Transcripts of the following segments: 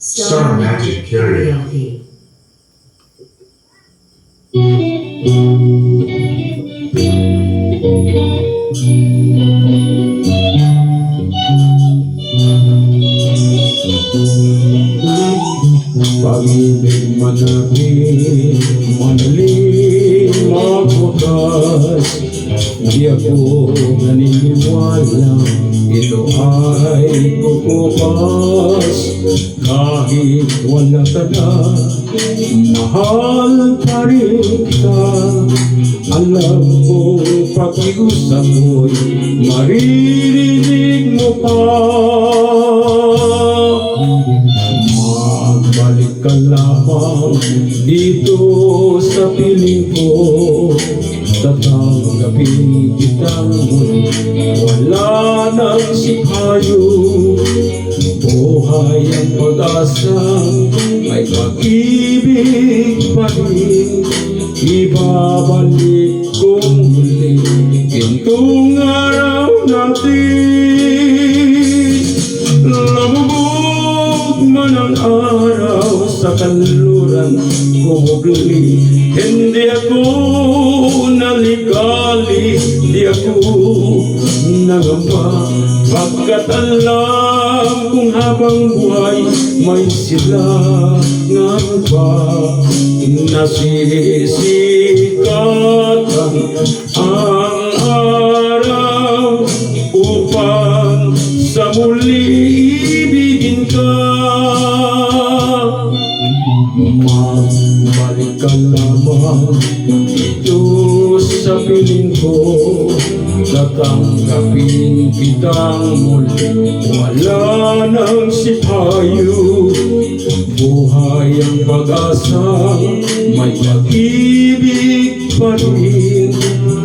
Star Magic Karaoke. Pag-ibig manapit, manaling magwakas. Di ako naniniwala, ito ay kukupas. Kahit wala ka na, mahal pa rin kita. Alam ko pag-iusap ko'y maririnig mo pa. Magbalik ka lamang dito sa piling ko. Tatanggapin kitang muli, wala nang sipayo. Buhay ang pag-asa, may pag-ibig pa rin. Ibabalik kong muli gintong araw natin. Lumubog man ang araw sa kanluran, kumugli. Hindi ako naligali, di ako nangamba. Pagkat alam kung habang buhay may sila nga ba. Nasisikatan ang araw upang sa muli ibigin ka. Magbalik ka lamang dito sa piling ko. Tatanggapin kitang muli, wala nang sipayo. Buhay ang pag-asa, may pag-ibig pa rin.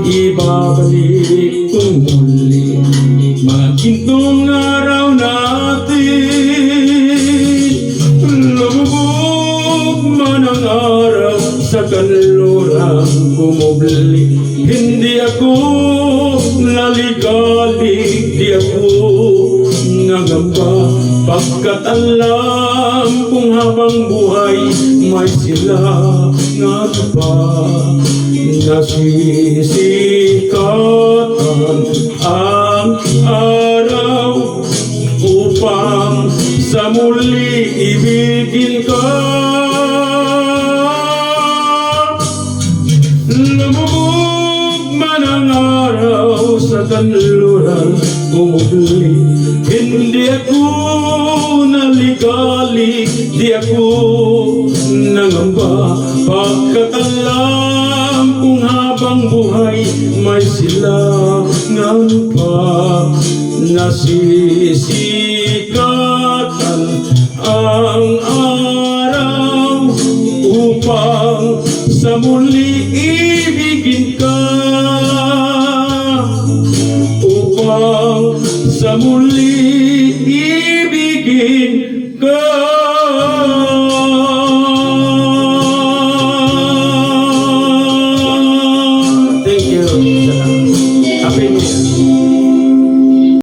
Ibabalik kong muli mga gintong araw natin. Lumubog man ang araw sa kanluran, kumubli. Hindi ako naligali, di ako nangamba. Pagkat alam kung habang buhay may sila nga ba. Nasisikatan ang araw upang sa muli ibigin ka. Lumubog man ang araw sa kanluran, kumugli. Hindi ako naligali, di ako nangamba. Pagkat alam kung habang buhay may sila nga pa. Nasisikatan ang araw upang sa muli ibigin ka. Upang sa muli